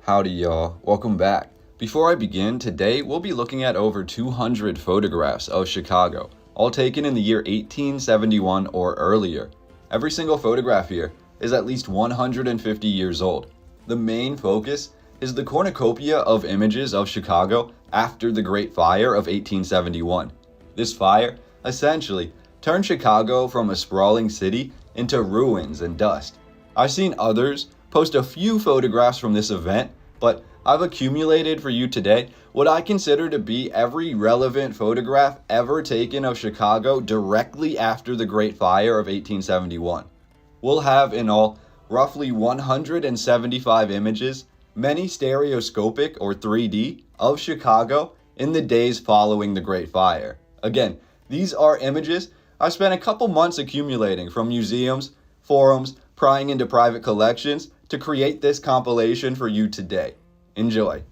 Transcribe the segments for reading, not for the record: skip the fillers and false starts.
Howdy y'all, welcome back. Before I begin, today we'll be looking at over 200 photographs of Chicago, all taken in the year 1871 or earlier. Every single photograph here is at least 150 years old. The main focus is the cornucopia of images of Chicago after the Great Fire of 1871. This fire, essentially, turned Chicago from a sprawling city into ruins and dust. I've seen others post a few photographs from this event, but I've accumulated for you today what I consider to be every relevant photograph ever taken of Chicago directly after the Great Fire of 1871. We'll have in all roughly 175 images, many stereoscopic or 3D, of Chicago in the days following the Great Fire. Again, these are images I spent a couple months accumulating from museums, forums, prying into private collections to create this compilation for you today. Enjoy.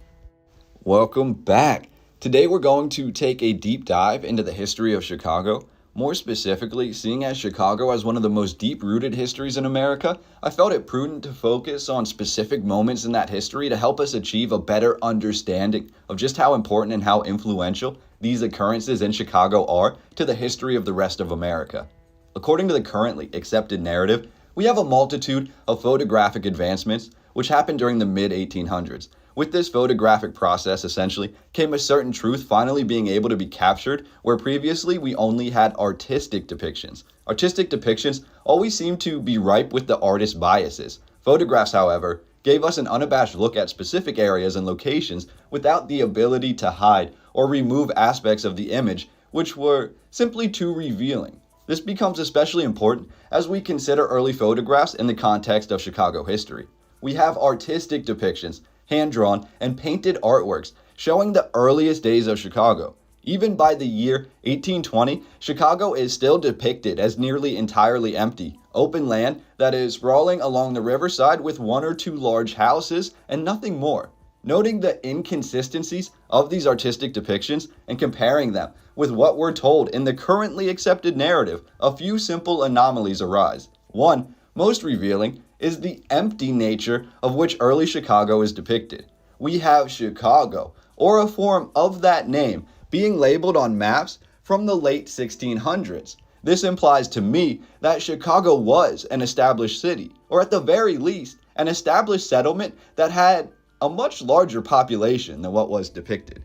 Welcome back. Today we're going to take a deep dive into the history of Chicago. More specifically, seeing as Chicago has one of the most deep-rooted histories in America, I felt it prudent to focus on specific moments in that history to help us achieve a better understanding of just how important and how influential these occurrences in Chicago are to the history of the rest of America. According to the currently accepted narrative, we have a multitude of photographic advancements which happened during the mid-1800s. With this photographic process, essentially, came a certain truth finally being able to be captured, where previously we only had artistic depictions. Artistic depictions always seem to be ripe with the artist's biases. Photographs, however, gave us an unabashed look at specific areas and locations without the ability to hide or remove aspects of the image which were simply too revealing. This becomes especially important as we consider early photographs in the context of Chicago history. We have artistic depictions, hand-drawn, and painted artworks showing the earliest days of Chicago. Even by the year 1820, Chicago is still depicted as nearly entirely empty, open land that is sprawling along the riverside with one or two large houses and nothing more. Noting the inconsistencies of these artistic depictions and comparing them with what we're told in the currently accepted narrative, a few simple anomalies arise. One, most revealing, is the empty nature of which early Chicago is depicted. We have Chicago, or a form of that name, being labeled on maps from the late 1600s. This implies to me that Chicago was an established city, or at the very least, an established settlement that had a much larger population than what was depicted.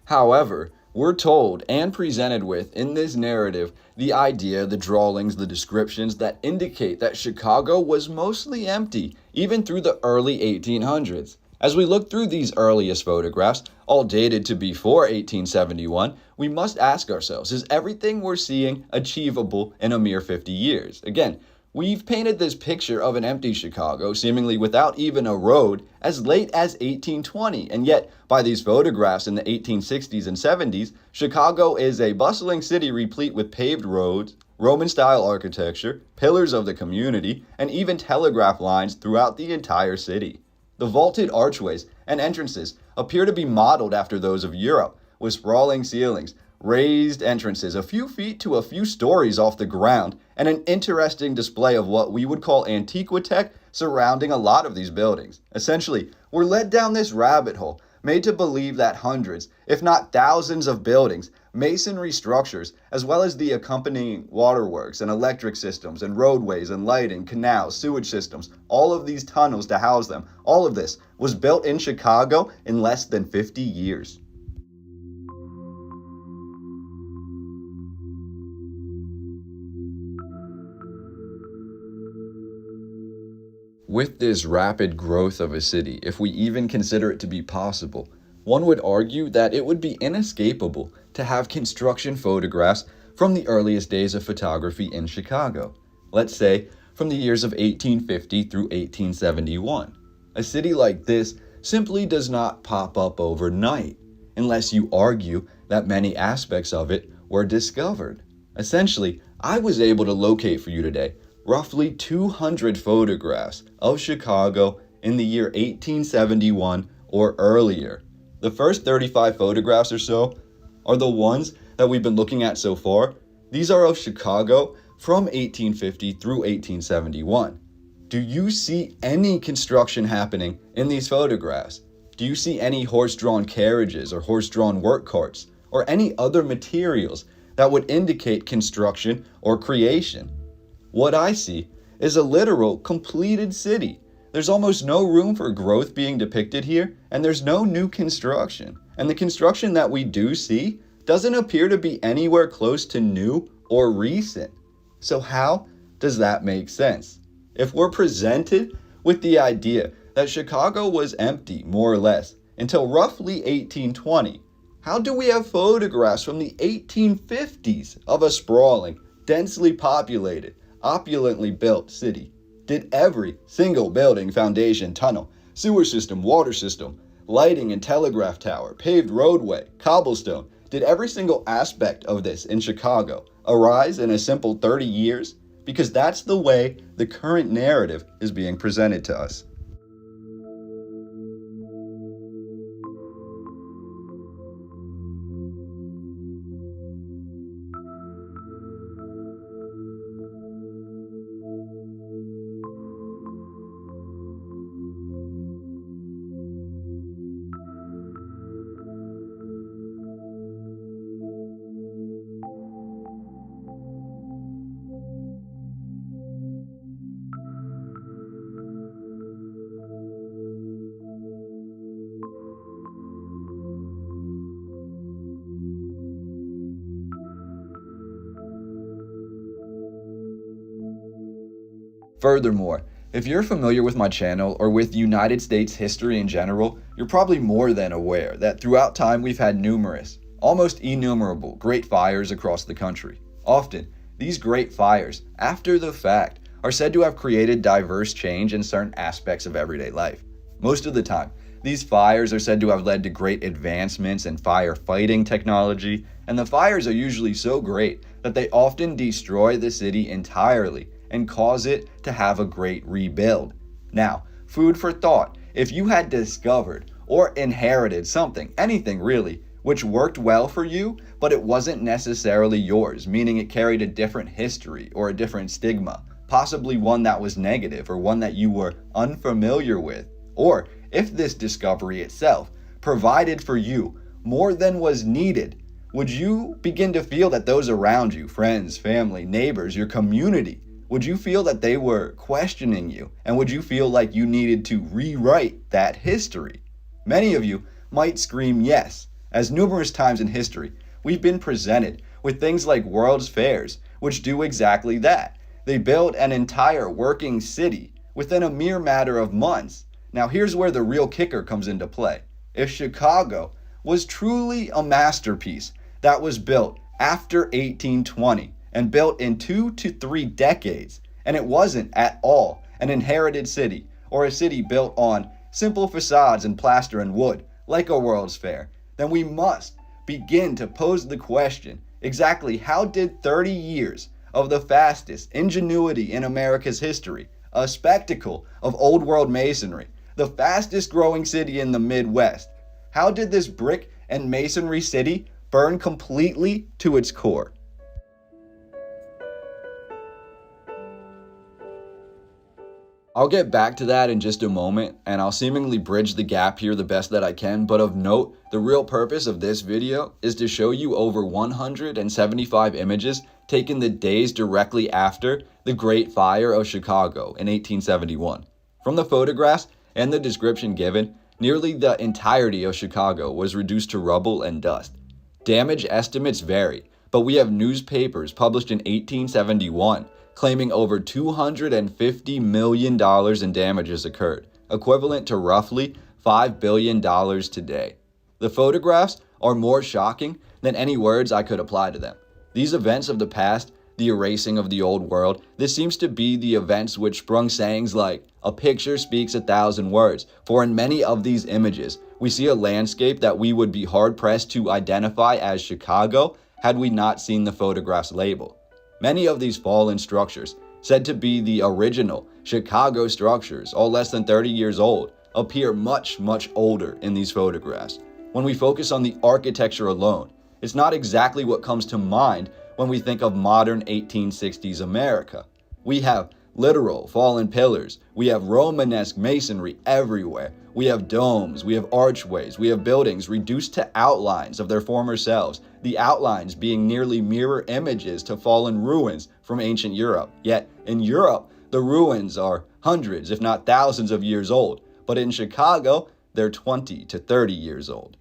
However, we're told and presented with in this narrative the idea, the drawings, the descriptions that indicate that Chicago was mostly empty, even through the early 1800s. As we look through these earliest photographs, all dated to before 1871, we must ask ourselves, is everything we're seeing achievable in a mere 50 years? Again, we've painted this picture of an empty Chicago, seemingly without even a road, as late as 1820, and yet, by these photographs in the 1860s and 70s, Chicago is a bustling city replete with paved roads, Roman-style architecture, pillars of the community, and even telegraph lines throughout the entire city. The vaulted archways and entrances appear to be modeled after those of Europe, with sprawling ceilings, raised entrances a few feet to a few stories off the ground, and an interesting display of what we would call antiquitech surrounding a lot of these buildings. Essentially, we're led down this rabbit hole, made to believe that hundreds, if not thousands of buildings, masonry structures, as well as the accompanying waterworks and electric systems and roadways and lighting, canals, sewage systems, all of these tunnels to house them, all of this was built in Chicago in less than 50 years. With this rapid growth of a city, if we even consider it to be possible, one would argue that it would be inescapable to have construction photographs from the earliest days of photography in Chicago. Let's say from the years of 1850 through 1871. A city like this simply does not pop up overnight, unless you argue that many aspects of it were discovered. Essentially, I was able to locate for you today roughly 200 photographs of Chicago in the year 1871 or earlier. The first 35 photographs or so are the ones that we've been looking at so far. These are of Chicago from 1850 through 1871. Do you see any construction happening in these photographs? Do you see any horse-drawn carriages or horse-drawn work carts or any other materials that would indicate construction or creation? What I see is a literal completed city. There's almost no room for growth being depicted here, and there's no new construction. And the construction that we do see doesn't appear to be anywhere close to new or recent. So how does that make sense? If we're presented with the idea that Chicago was empty, more or less, until roughly 1820, how do we have photographs from the 1850s of a sprawling, densely populated, opulently built city? Did every single building, foundation, tunnel, sewer system, water system, lighting and telegraph tower, paved roadway, cobblestone, did every single aspect of this in Chicago arise in a simple 30 years? Because that's the way the current narrative is being presented to us. Furthermore, if you're familiar with my channel or with United States history in general, you're probably more than aware that throughout time we've had numerous, almost innumerable, great fires across the country. Often, these great fires, after the fact, are said to have created diverse change in certain aspects of everyday life. Most of the time, these fires are said to have led to great advancements in firefighting technology, and the fires are usually so great that they often destroy the city entirely and cause it to have a great rebuild. Now, food for thought. If you had discovered or inherited something, anything really, which worked well for you, but it wasn't necessarily yours, meaning it carried a different history or a different stigma, possibly one that was negative or one that you were unfamiliar with, or if this discovery itself provided for you more than was needed, would you begin to feel that those around you, friends, family, neighbors, your community, would you feel that they were questioning you? And would you feel like you needed to rewrite that history? Many of you might scream yes, as numerous times in history, we've been presented with things like World's Fairs, which do exactly that. They build an entire working city within a mere matter of months. Now here's where the real kicker comes into play. If Chicago was truly a masterpiece that was built after 1820, and built in 2 to 3 decades, and it wasn't at all an inherited city or a city built on simple facades and plaster and wood like a World's Fair, then we must begin to pose the question, exactly how did 30 years of the fastest ingenuity in America's history, a spectacle of old world masonry, the fastest growing city in the Midwest, how did this brick and masonry city burn completely to its core? I'll get back to that in just a moment, and I'll seemingly bridge the gap here the best that I can, but of note, the real purpose of this video is to show you over 175 images taken the days directly after the Great Fire of Chicago in 1871. From the photographs and the description given, nearly the entirety of Chicago was reduced to rubble and dust. Damage estimates vary, but we have newspapers published in 1871 claiming over $250 million in damages occurred, equivalent to roughly $5 billion today. The photographs are more shocking than any words I could apply to them. These events of the past, the erasing of the old world, this seems to be the events which sprung sayings like, "A picture speaks 1,000 words," for in many of these images, we see a landscape that we would be hard-pressed to identify as Chicago had we not seen the photograph's label. Many of these fallen structures, said to be the original Chicago structures, all less than 30 years old, appear much, much older in these photographs. When we focus on the architecture alone, it's not exactly what comes to mind when we think of modern 1860s America. We have literal fallen pillars. We have Romanesque masonry everywhere. We have domes, we have archways, we have buildings reduced to outlines of their former selves, the outlines being nearly mirror images to fallen ruins from ancient Europe. Yet, in Europe, the ruins are hundreds, if not thousands of years old, but in Chicago, they're 20 to 30 years old.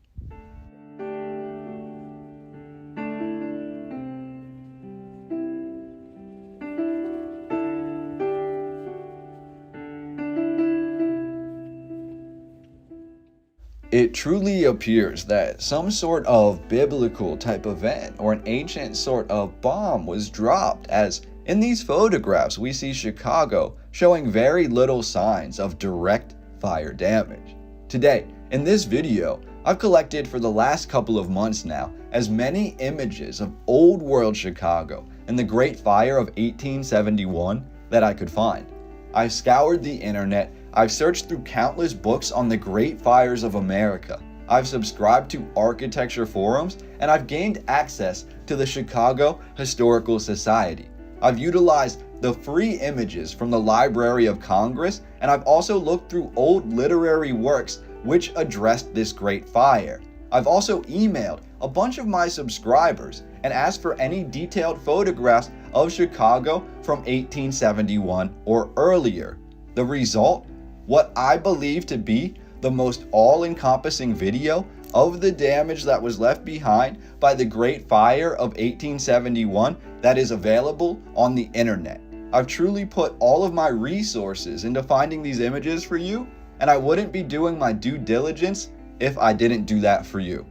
It truly appears that some sort of biblical type event or an ancient sort of bomb was dropped, as in these photographs we see Chicago showing very little signs of direct fire damage. Today, in this video, I've collected for the last couple of months now as many images of old world Chicago and the Great Fire of 1871 that I could find. I've scoured the internet, I've searched through countless books on the Great Fires of America, I've subscribed to architecture forums, and I've gained access to the Chicago Historical Society. I've utilized the free images from the Library of Congress, and I've also looked through old literary works which addressed this Great Fire. I've also emailed a bunch of my subscribers and asked for any detailed photographs of Chicago from 1871 or earlier. The result? What I believe to be the most all-encompassing video of the damage that was left behind by the Great Fire of 1871 that is available on the internet. I've truly put all of my resources into finding these images for you, and I wouldn't be doing my due diligence if I didn't do that for you.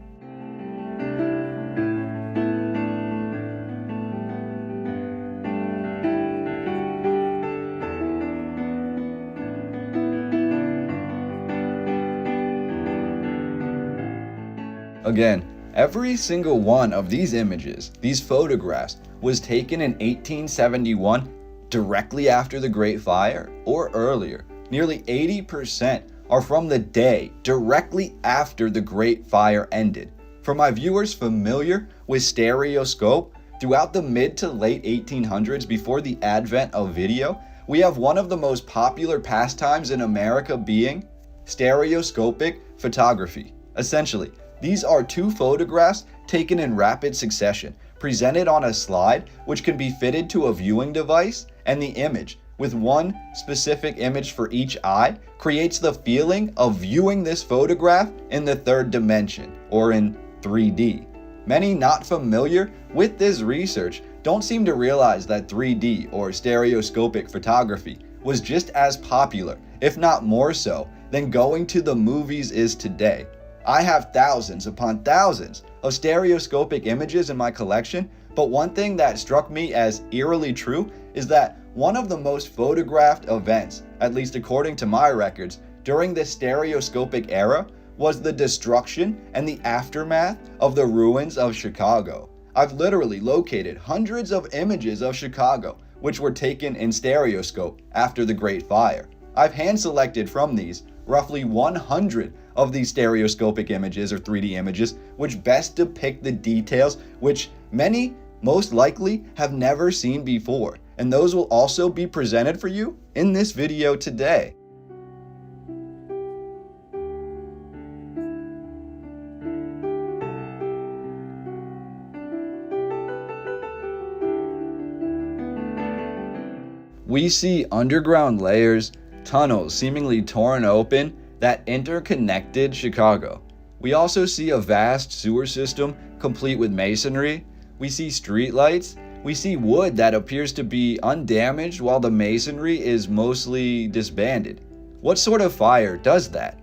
Again, every single one of these images, these photographs, was taken in 1871 directly after the Great Fire or earlier. Nearly 80% are from the day directly after the Great Fire ended. For my viewers familiar with stereoscope, throughout the mid to late 1800s, before the advent of video, we have one of the most popular pastimes in America being stereoscopic photography. Essentially, these are two photographs taken in rapid succession, presented on a slide which can be fitted to a viewing device, and the image, with one specific image for each eye, creates the feeling of viewing this photograph in the third dimension, or in 3D. Many not familiar with this research don't seem to realize that 3D or stereoscopic photography was just as popular, if not more so, than going to the movies is today. I have thousands upon thousands of stereoscopic images in my collection, but one thing that struck me as eerily true is that one of the most photographed events, at least according to my records, during this stereoscopic era was the destruction and the aftermath of the ruins of Chicago. I've literally located hundreds of images of Chicago which were taken in stereoscope after the Great Fire. I've hand-selected from these roughly 100 of these stereoscopic images or 3D images which best depict the details which many most likely have never seen before, and those will also be presented for you in this video today. We see underground layers, tunnels seemingly torn open that interconnected Chicago. We also see a vast sewer system complete with masonry. We see streetlights. We see wood that appears to be undamaged while the masonry is mostly disbanded. What sort of fire does that?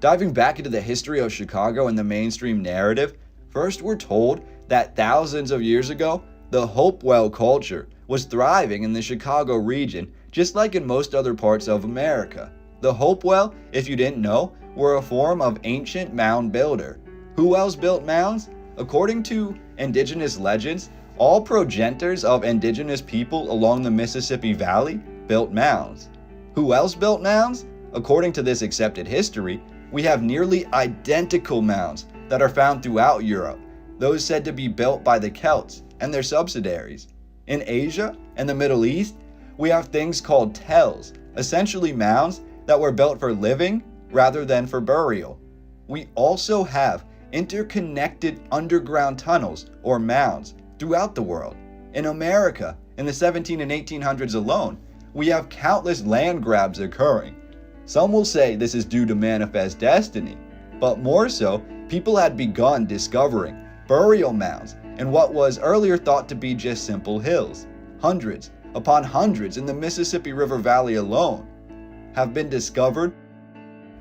Diving back into the history of Chicago and the mainstream narrative, first we're told that thousands of years ago, the Hopewell culture was thriving in the Chicago region, just like in most other parts of America. The Hopewell, if you didn't know, were a form of ancient mound builder. Who else built mounds? According to indigenous legends, all progenitors of indigenous people along the Mississippi Valley built mounds. Who else built mounds? According to this accepted history, we have nearly identical mounds that are found throughout Europe, those said to be built by the Celts and their subsidiaries. In Asia and the Middle East, we have things called tells, essentially mounds that were built for living rather than for burial. We also have interconnected underground tunnels or mounds throughout the world. In America, in the 17 and 1800s alone, we have countless land grabs occurring. Some will say this is due to manifest destiny, but more so, people had begun discovering burial mounds in what was earlier thought to be just simple hills. Hundreds upon hundreds in the Mississippi River Valley alone have been discovered,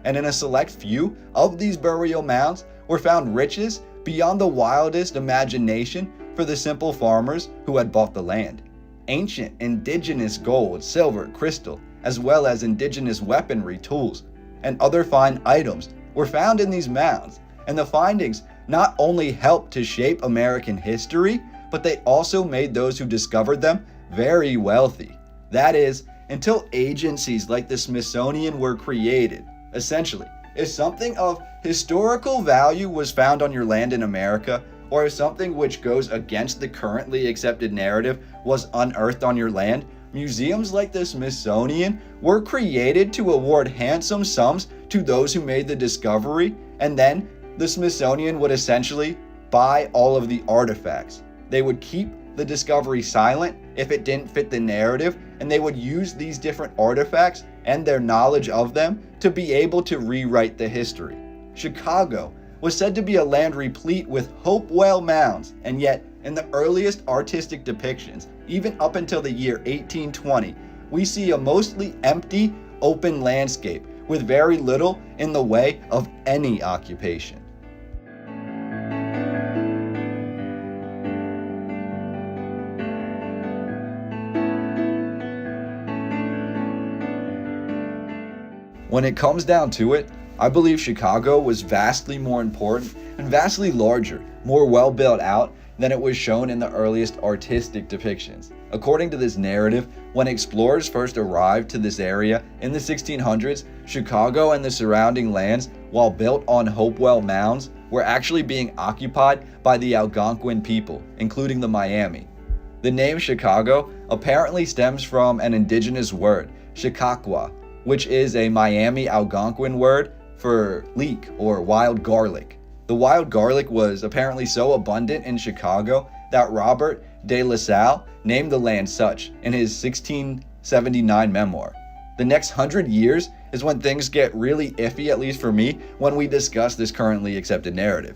and in a select few of these burial mounds were found riches beyond the wildest imagination for the simple farmers who had bought the land. Ancient indigenous gold, silver, crystal, as well as indigenous weaponry, tools, and other fine items were found in these mounds, and the findings not only helped to shape American history, but they also made those who discovered them very wealthy. That is, until agencies like the Smithsonian were created. Essentially, if something of historical value was found on your land in America, or if something which goes against the currently accepted narrative was unearthed on your land, museums like the Smithsonian were created to award handsome sums to those who made the discovery, and then the Smithsonian would essentially buy all of the artifacts. They would keep the discovery silent if it didn't fit the narrative, and they would use these different artifacts and their knowledge of them to be able to rewrite the history. Chicago was said to be a land replete with Hopewell mounds, and yet in the earliest artistic depictions, even up until the year 1820, we see a mostly empty, open landscape with very little in the way of any occupation. When it comes down to it, I believe Chicago was vastly more important and vastly larger, more well built out than it was shown in the earliest artistic depictions. According to this narrative, when explorers first arrived to this area in the 1600s, Chicago and the surrounding lands, while built on Hopewell mounds, were actually being occupied by the Algonquin people, including the Miami. The name Chicago apparently stems from an indigenous word, Chickaqua, which is a Miami Algonquin word for leek or wild garlic. The wild garlic was apparently so abundant in Chicago that Robert de La Salle named the land such in his 1679 memoir. The next 100 years is when things get really iffy, at least for me, when we discuss this currently accepted narrative.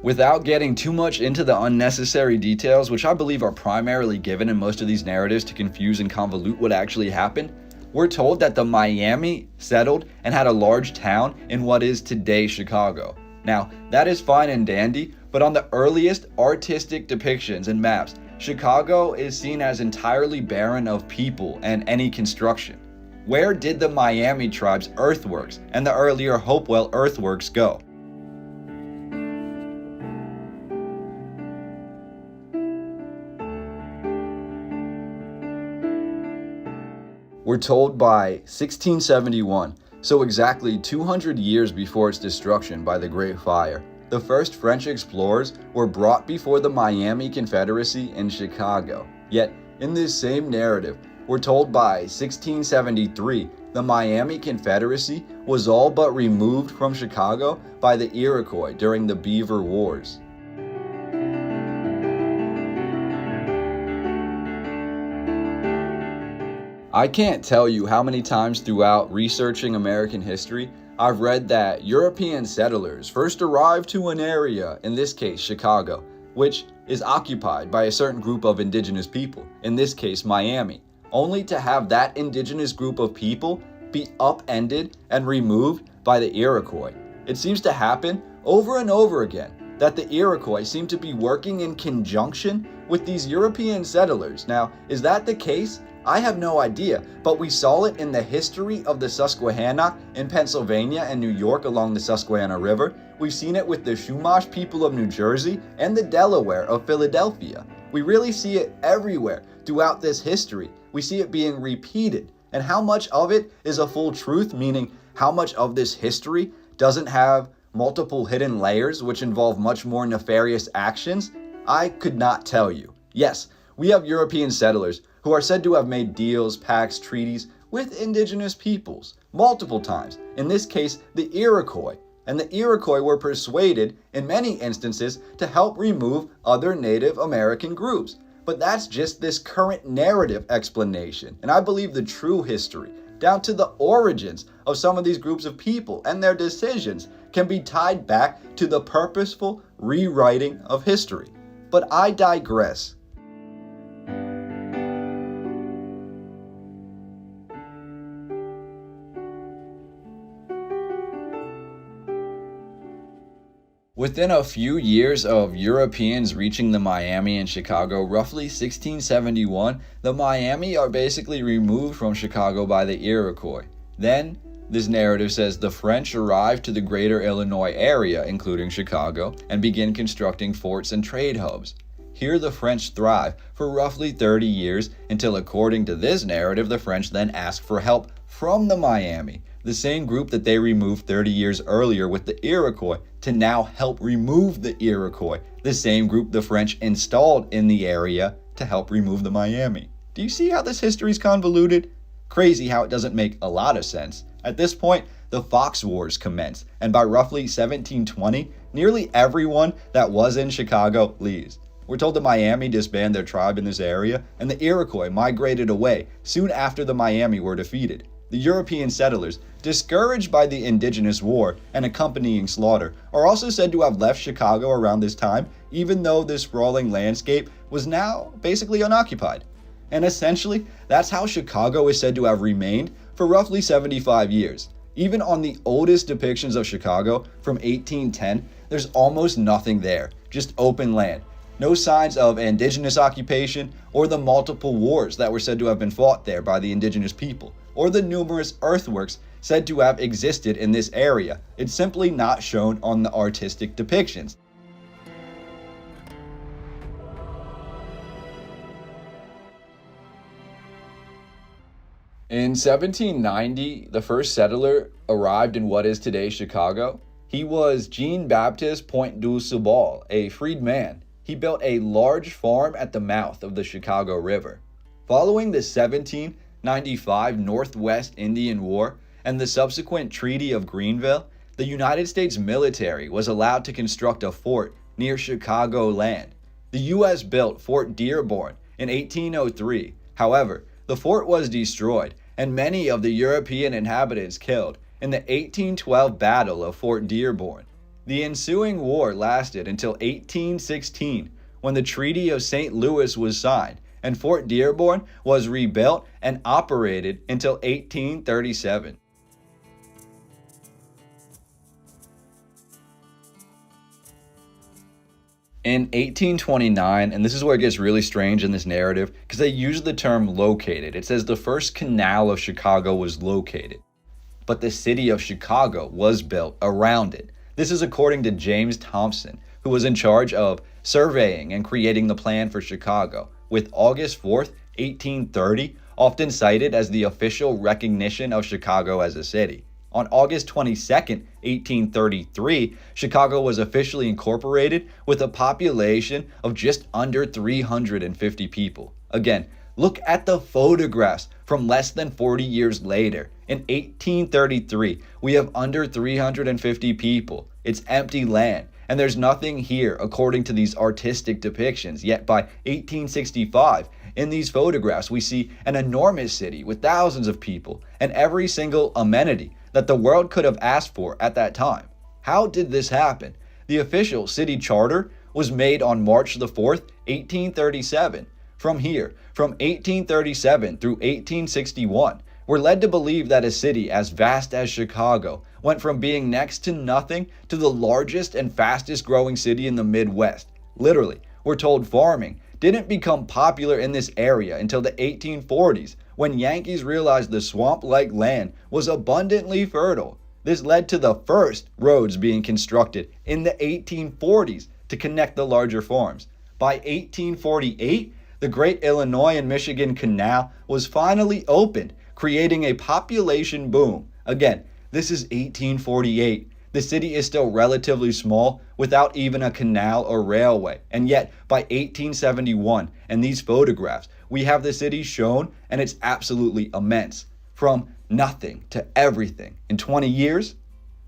Without getting too much into the unnecessary details, which I believe are primarily given in most of these narratives to confuse and convolute what actually happened, we're told that the Miami settled and had a large town in what is today Chicago. Now, that is fine and dandy, but on the earliest artistic depictions and maps, Chicago is seen as entirely barren of people and any construction. Where did the Miami tribe's earthworks and the earlier Hopewell earthworks go? We're told by 1671, so exactly 200 years before its destruction by the Great Fire, the first French explorers were brought before the Miami Confederacy in Chicago. Yet, in this same narrative, we're told by 1673, the Miami Confederacy was all but removed from Chicago by the Iroquois during the Beaver Wars. I can't tell you how many times throughout researching American history I've read that European settlers first arrived to an area, in this case Chicago, which is occupied by a certain group of indigenous people, in this case Miami, only to have that indigenous group of people be upended and removed by the Iroquois. It seems to happen over and over again that the Iroquois seem to be working in conjunction with these European settlers. Now, is that the case? I have no idea, but we saw it in the history of the Susquehanna in Pennsylvania and New York along the Susquehanna River. We've seen it with the Chumash people of New Jersey and the Delaware of Philadelphia. We really see it everywhere throughout this history. We see it being repeated. And how much of it is a full truth, meaning how much of this history doesn't have multiple hidden layers which involve much more nefarious actions? I could not tell you. Yes, we have European settlers who are said to have made deals, pacts, treaties with indigenous peoples multiple times, in this case the Iroquois. And the Iroquois were persuaded, in many instances, to help remove other Native American groups. But that's just this current narrative explanation, and I believe the true history, down to the origins of some of these groups of people and their decisions, can be tied back to the purposeful rewriting of history. But I digress. Within a few years of Europeans reaching the Miami and Chicago, roughly 1671, the Miami are basically removed from Chicago by the Iroquois. Then, this narrative says the French arrived to the greater Illinois area, including Chicago, and begin constructing forts and trade hubs. Here the French thrive for roughly 30 years until, according to this narrative, the French then ask for help from the Miami, the same group that they removed 30 years earlier with the Iroquois, to now help remove the Iroquois, the same group the French installed in the area to help remove the Miami. Do you see how this history is convoluted? Crazy how it doesn't make a lot of sense. At this point, the Fox Wars commence, and by roughly 1720, nearly everyone that was in Chicago leaves. We're told the Miami disbanded their tribe in this area, and the Iroquois migrated away soon after the Miami were defeated. The European settlers, discouraged by the Indigenous War and accompanying slaughter, are also said to have left Chicago around this time, even though this sprawling landscape was now basically unoccupied. And essentially, that's how Chicago is said to have remained for roughly 75 years. Even on the oldest depictions of Chicago from 1810, there's almost nothing there, just open land. No signs of indigenous occupation or the multiple wars that were said to have been fought there by the indigenous people, or the numerous earthworks said to have existed in this area. It's simply not shown on the artistic depictions. In 1790, the first settler arrived in what is today Chicago. He was Jean-Baptiste Pointe-du-Sable, a freedman. He built a large farm at the mouth of the Chicago River. Following the 1795 Northwest Indian War and the subsequent Treaty of Greenville, the United States military was allowed to construct a fort near Chicago land. The U.S. built Fort Dearborn in 1803. However, the fort was destroyed and many of the European inhabitants killed in the 1812 Battle of Fort Dearborn. The ensuing war lasted until 1816, when the Treaty of St. Louis was signed, and Fort Dearborn was rebuilt and operated until 1837. In 1829, and this is where it gets really strange in this narrative, because they use the term located. It says the first canal of Chicago was located, but the city of Chicago was built around it. This is according to James Thompson, who was in charge of surveying and creating the plan for Chicago, with August 4th, 1830, often cited as the official recognition of Chicago as a city. On August 22nd, 1833, Chicago was officially incorporated with a population of just under 350 people. Again, look at the photographs from less than 40 years later. In 1833, we have under 350 people. It's empty land, and there's nothing here according to these artistic depictions. Yet by 1865, in these photographs, we see an enormous city with thousands of people and every single amenity that the world could have asked for at that time. How did this happen? The official city charter was made on March the 4th, 1837. From here, from 1837 through 1861, we're led to believe that a city as vast as Chicago went from being next to nothing to the largest and fastest growing city in the Midwest. Literally, we're told farming didn't become popular in this area until the 1840s, when Yankees realized the swamp-like land was abundantly fertile. This led to the first roads being constructed in the 1840s to connect the larger farms. By 1848, the Great Illinois and Michigan Canal was finally opened, creating a population boom. Again, this is 1848. The city is still relatively small without even a canal or railway. And yet, by 1871 and these photographs, we have the city shown, and it's absolutely immense. From nothing to everything in 20 years?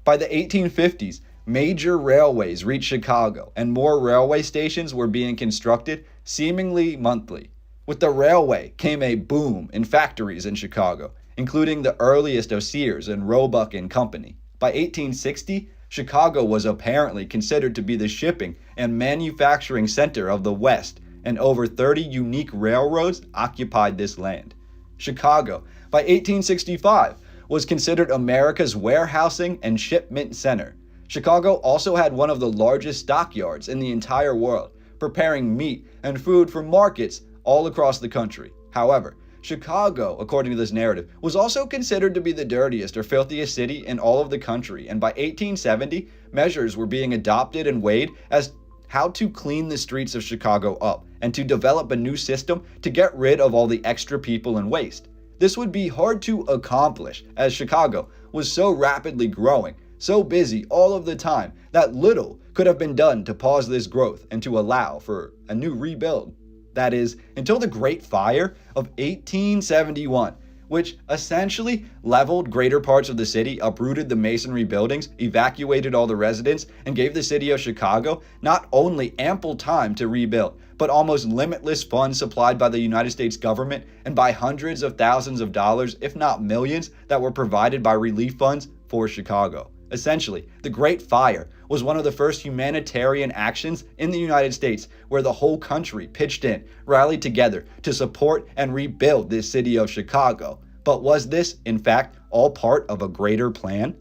By the 1850s, major railways reached Chicago, and more railway stations were being constructed seemingly monthly. With the railway came a boom in factories in Chicago, including the earliest of Sears and Roebuck and Company. By 1860, Chicago was apparently considered to be the shipping and manufacturing center of the West, and over 30 unique railroads occupied this land. Chicago, by 1865, was considered America's warehousing and shipment center. Chicago also had one of the largest stockyards in the entire world, preparing meat and food for markets all across the country. However, Chicago, according to this narrative, was also considered to be the dirtiest or filthiest city in all of the country, and by 1870, measures were being adopted and weighed as how to clean the streets of Chicago up and to develop a new system to get rid of all the extra people and waste. This would be hard to accomplish as Chicago was so rapidly growing, so busy all of the time, that little could have been done to pause this growth and to allow for a new rebuild. That is, until the Great Fire of 1871, which essentially leveled greater parts of the city, uprooted the masonry buildings, evacuated all the residents, and gave the city of Chicago not only ample time to rebuild, but almost limitless funds supplied by the United States government and by hundreds of thousands of dollars, if not millions, that were provided by relief funds for Chicago. Essentially, the Great Fire was one of the first humanitarian actions in the United States where the whole country pitched in, rallied together to support and rebuild this city of Chicago. But was this, in fact, all part of a greater plan?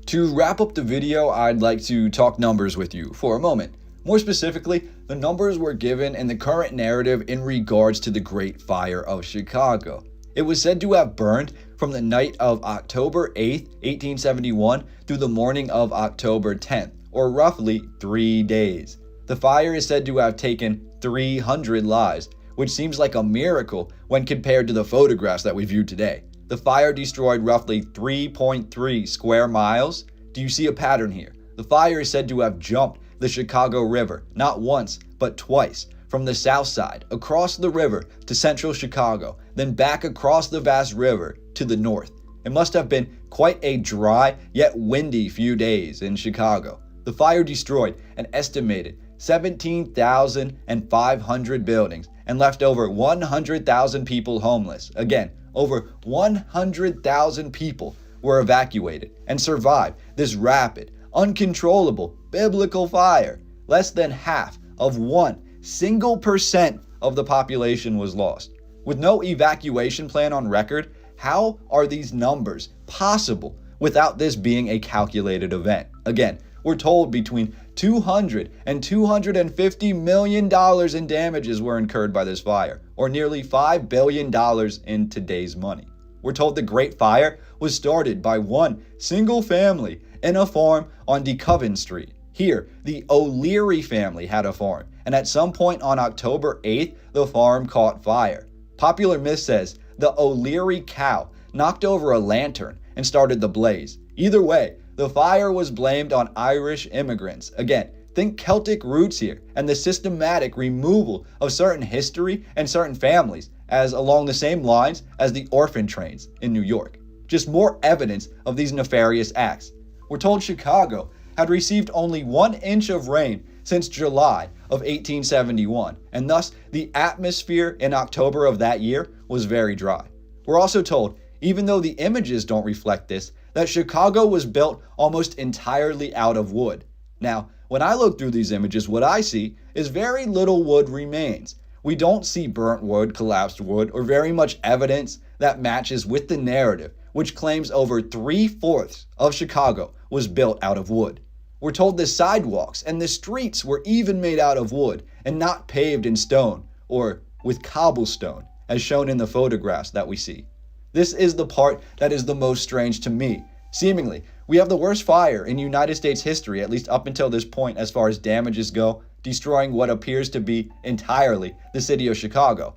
To wrap up the video, I'd like to talk numbers with you for a moment. More specifically, the numbers were given in the current narrative in regards to the Great Fire of Chicago. It was said to have burned from the night of October 8, 1871 through the morning of October 10th, or roughly 3 days. The fire is said to have taken 300 lives, which seems like a miracle when compared to the photographs that we view today. The fire destroyed roughly 3.3 square miles. Do you see a pattern here? The fire is said to have jumped the Chicago River, not once, but twice, from the south side, across the river to central Chicago, then back across the vast river to the north. It must have been quite a dry yet windy few days in Chicago. The fire destroyed an estimated 17,500 buildings and left over 100,000 people homeless. Again, over 100,000 people were evacuated and survived this rapid, uncontrollable biblical fire. Less than half of 1% of the population was lost. With no evacuation plan on record, how are these numbers possible without this being a calculated event? Again, we're told between $200 and $250 million in damages were incurred by this fire, or nearly $5 billion in today's money. We're told the Great Fire was started by one single family in a farm on DeCoven Street. Here, the O'Leary family had a farm, and at some point on October 8th, the farm caught fire. Popular myth says the O'Leary cow knocked over a lantern and started the blaze. Either way, the fire was blamed on Irish immigrants. Again, think Celtic roots here and the systematic removal of certain history and certain families as along the same lines as the orphan trains in New York. Just more evidence of these nefarious acts. We're told Chicago had received only 1 inch of rain since July of 1871, and thus the atmosphere in October of that year was very dry. We're also told, even though the images don't reflect this, that Chicago was built almost entirely out of wood. Now, when I look through these images, what I see is very little wood remains. We don't see burnt wood, collapsed wood, or very much evidence that matches with the narrative, which claims over 3/4 of Chicago was built out of wood. We're told the sidewalks and the streets were even made out of wood and not paved in stone or with cobblestone, as shown in the photographs that we see. This is the part that is the most strange to me. Seemingly, we have the worst fire in United States history, at least up until this point as far as damages go, destroying what appears to be entirely the city of Chicago,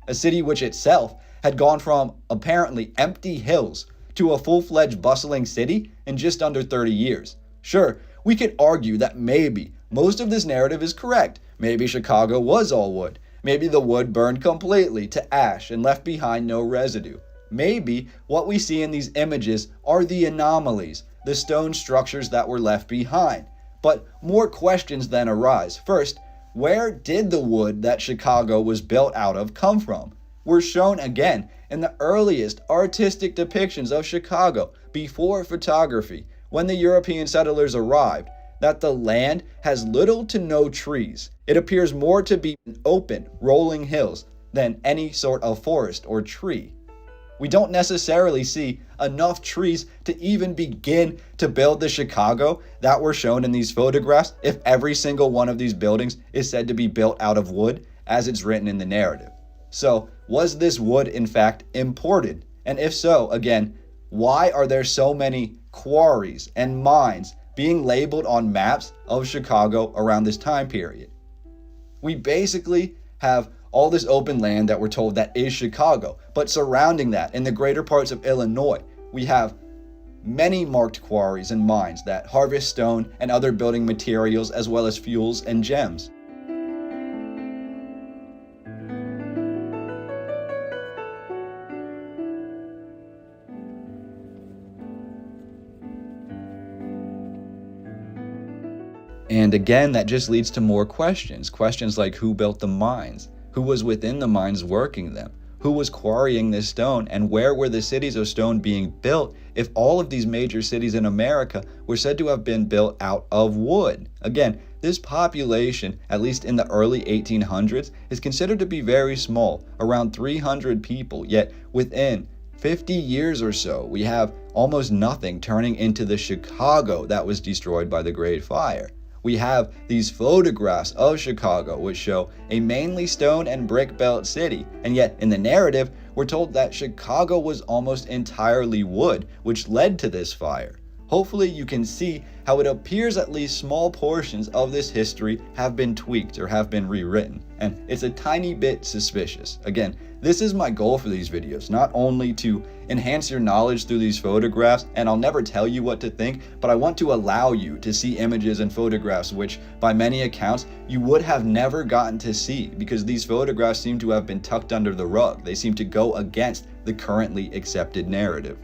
a city which itself had gone from apparently empty hills to a full-fledged bustling city in just under 30 years. Sure, we could argue that maybe most of this narrative is correct. Maybe Chicago was all wood. Maybe the wood burned completely to ash and left behind no residue. Maybe what we see in these images are the anomalies, the stone structures that were left behind. But more questions then arise. First, where did the wood that Chicago was built out of come from? We're shown again in the earliest artistic depictions of Chicago before photography, when the European settlers arrived, that the land has little to no trees. It appears more to be open, rolling hills than any sort of forest or tree. We don't necessarily see enough trees to even begin to build the Chicago that were shown in these photographs if every single one of these buildings is said to be built out of wood as it's written in the narrative. So, was this wood in fact imported? And if so, again, why are there so many quarries and mines being labeled on maps of Chicago around this time period? We basically have all this open land that we're told that is Chicago, but surrounding that in the greater parts of Illinois, we have many marked quarries and mines that harvest stone and other building materials as well as fuels and gems. And again, that just leads to more questions. Questions like who built the mines? Who was within the mines working them? Who was quarrying this stone? And where were the cities of stone being built if all of these major cities in America were said to have been built out of wood? Again, this population, at least in the early 1800s, is considered to be very small, around 300 people, yet within 50 years or so, we have almost nothing turning into the Chicago that was destroyed by the Great Fire. We have these photographs of Chicago which show a mainly stone and brick built city, and yet in the narrative we're told that Chicago was almost entirely wood, which led to this fire. Hopefully you can see how it appears at least small portions of this history have been tweaked or have been rewritten, and it's a tiny bit suspicious. Again, this is my goal for these videos, not only to enhance your knowledge through these photographs, and I'll never tell you what to think, but I want to allow you to see images and photographs which, by many accounts, you would have never gotten to see because these photographs seem to have been tucked under the rug. They seem to go against the currently accepted narrative.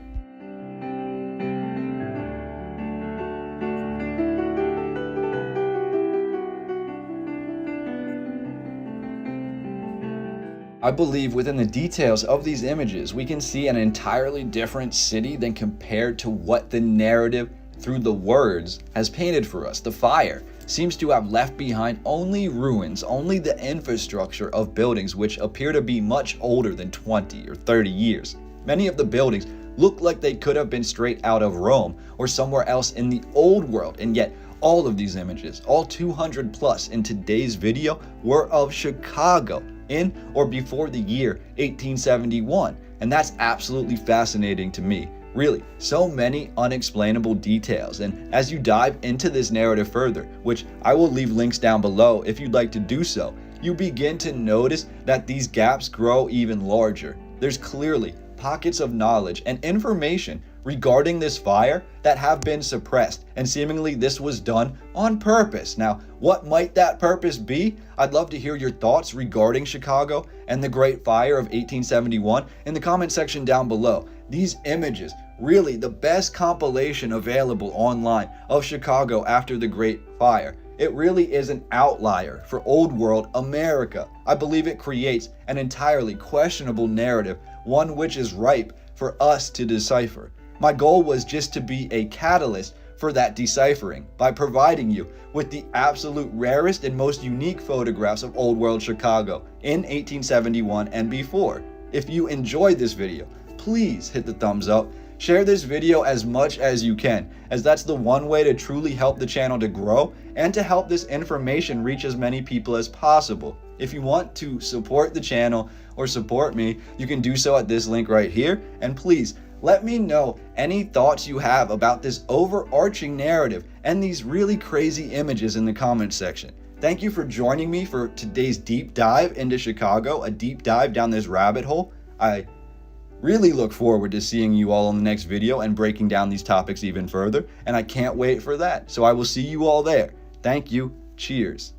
I believe within the details of these images, we can see an entirely different city than compared to what the narrative through the words has painted for us. The fire seems to have left behind only ruins, only the infrastructure of buildings which appear to be much older than 20 or 30 years. Many of the buildings look like they could have been straight out of Rome or somewhere else in the old world, and yet all of these images, all 200 plus in today's video, were of Chicago in or before the year 1871, and that's absolutely fascinating to me. Really, so many unexplainable details, and as you dive into this narrative further, which I will leave links down below if you'd like to do so, you begin to notice that these gaps grow even larger. There's clearly pockets of knowledge and information regarding this fire that have been suppressed, and seemingly this was done on purpose. Now, what might that purpose be? I'd love to hear your thoughts regarding Chicago and the Great Fire of 1871 in the comment section down below. These images, really the best compilation available online of Chicago after the Great Fire. It really is an outlier for old world America. I believe it creates an entirely questionable narrative, one which is ripe for us to decipher. My goal was just to be a catalyst for that deciphering by providing you with the absolute rarest and most unique photographs of old world Chicago in 1871 and before. If you enjoyed this video, please hit the thumbs up. Share this video as much as you can, as that's the one way to truly help the channel to grow and to help this information reach as many people as possible. If you want to support the channel or support me, you can do so at this link right here. And please, let me know any thoughts you have about this overarching narrative and these really crazy images in the comments section. Thank you for joining me for today's deep dive into Chicago, a deep dive down this rabbit hole. I really look forward to seeing you all in the next video and breaking down these topics even further, and I can't wait for that. So I will see you all there. Thank you. Cheers.